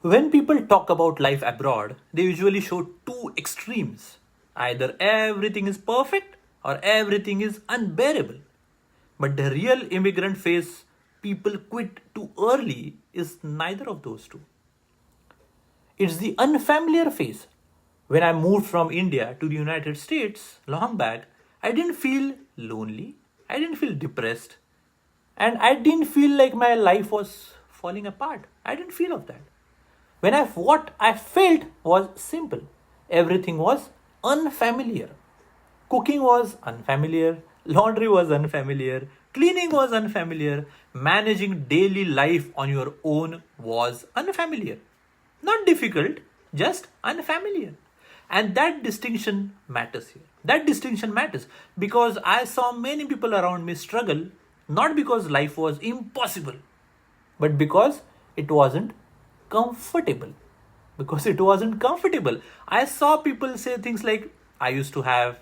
When people talk about life abroad, they usually show two extremes. Either everything is perfect or everything is unbearable. But the real immigrant phase people quit too early is neither of those two. It's the unfamiliar phase. When I moved from India to the United States long back, I didn't feel lonely, I didn't feel depressed, and I didn't feel like my life was falling apart. I didn't feel of that. What I felt was simple. Everything was unfamiliar. Cooking was unfamiliar, laundry was unfamiliar, cleaning was unfamiliar, managing daily life on your own was unfamiliar. Not difficult, just unfamiliar. And that distinction matters here. That distinction matters because I saw many people around me struggle, not because life was impossible, but because it wasn't comfortable. Because it wasn't comfortable. I saw people say things like, I used to have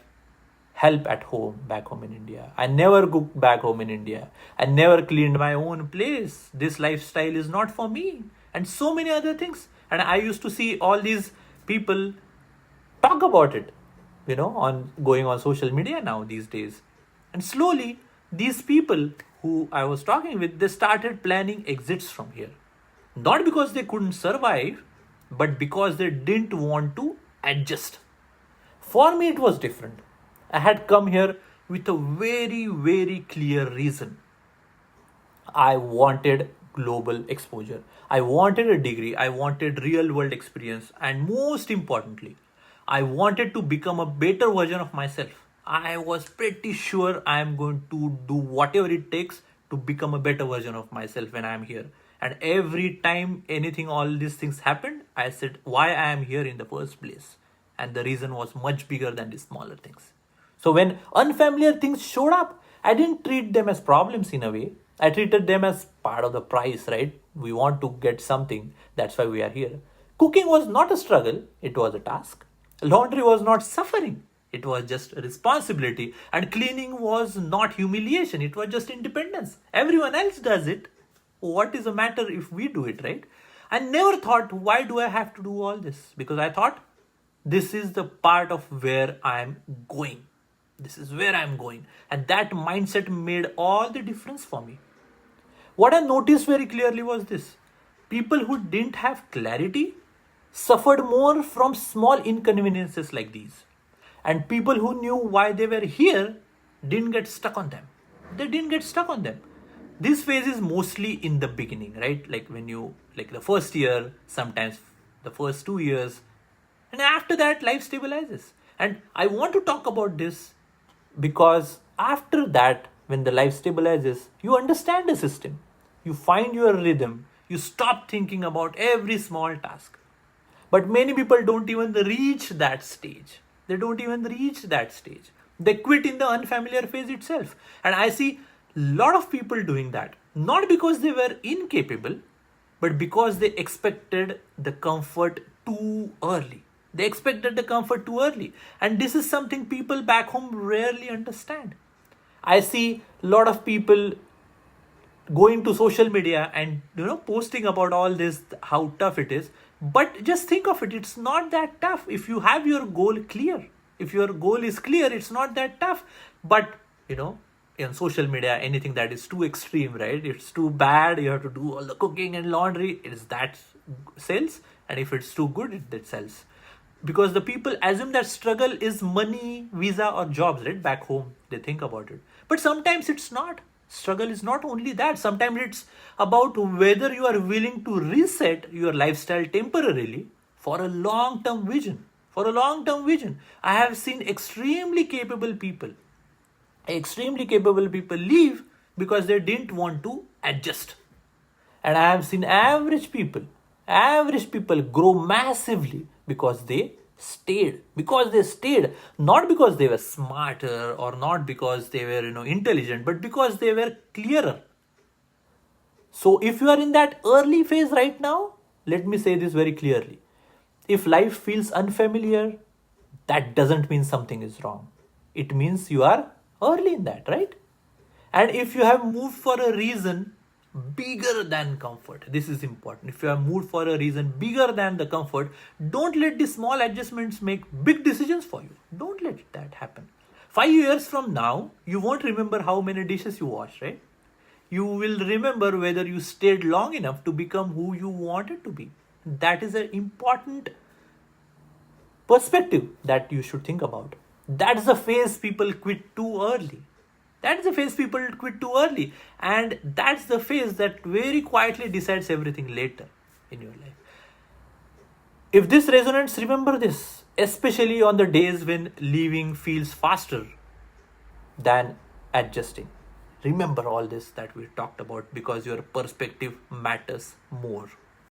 help at home back home in India. I never cooked back home in India. I never cleaned my own place. This lifestyle is not for me. And so many other things. And I used to see all these people talk about it, on going on social media now these days. And slowly, these people who I was talking with, they started planning exits from here. Not because they couldn't survive, but because they didn't want to adjust. For me, it was different. I had come here with a very, very clear reason. I wanted global exposure. I wanted a degree. I wanted real world experience. And most importantly, I wanted to become a better version of myself. I was pretty sure I am going to do whatever it takes to become a better version of myself when I am here. And every time all these things happened, I said why I am here in the first place. And the reason was much bigger than the smaller things. So when unfamiliar things showed up, I didn't treat them as problems in a way. I treated them as part of the price, right? We want to get something. That's why we are here. Cooking was not a struggle, it was a task. Laundry was not suffering, it was just a responsibility. And cleaning was not humiliation, it was just independence. Everyone else does it. What is the matter if we do it, right? I never thought, why do I have to do all this? Because I thought, this is the part of where I'm going. This is where I'm going. And that mindset made all the difference for me. What I noticed very clearly was this: people who didn't have clarity suffered more from small inconveniences like these. And people who knew why they were here didn't get stuck on them. They didn't get stuck on them. This phase is mostly in the beginning, right? Like the first year, sometimes the first 2 years. And after that, life stabilizes. And I want to talk about this because after that, when the life stabilizes, you understand the system. You find your rhythm. You stop thinking about every small task. But many people don't even reach that stage. They don't even reach that stage. They quit in the unfamiliar phase itself. And I see a lot of people doing that. Not because they were incapable, but because they expected the comfort too early. They expected the comfort too early. And this is something people back home rarely understand. I see a lot of people going to social media and posting about all this, how tough it is. But just think of it, it's not that tough if you have your goal clear. If your goal is clear, it's not that tough. But in social media, anything that is too extreme, right? It's too bad, you have to do all the cooking and laundry, it is that sells. And if it's too good, it sells. Because the people assume that struggle is money, visa, or jobs, right? Back home, they think about it. But sometimes it's not. Struggle is not only that. Sometimes it's about whether you are willing to reset your lifestyle temporarily for a long-term vision. For a long-term vision. I have seen extremely capable people leave because they didn't want to adjust. And I have seen average people grow massively because they stayed. Not because they were smarter or not because they were intelligent, but because they were clearer. So if you are in that early phase right now, let me say this very clearly: if life feels unfamiliar, that doesn't mean something is wrong. It means you are early in that, right? And if you have moved for a reason, bigger than comfort. This is important. If you are moved for a reason bigger than the comfort, don't let the small adjustments make big decisions for you. Don't let that happen. 5 years from now, you won't remember how many dishes you washed, right? You will remember whether you stayed long enough to become who you wanted to be. That is an important perspective that you should think about. That's the phase people quit too early. That's the phase people quit too early. And that's the phase that very quietly decides everything later in your life. If this resonates, remember this, especially on the days when leaving feels faster than adjusting. Remember all this that we talked about because your perspective matters more.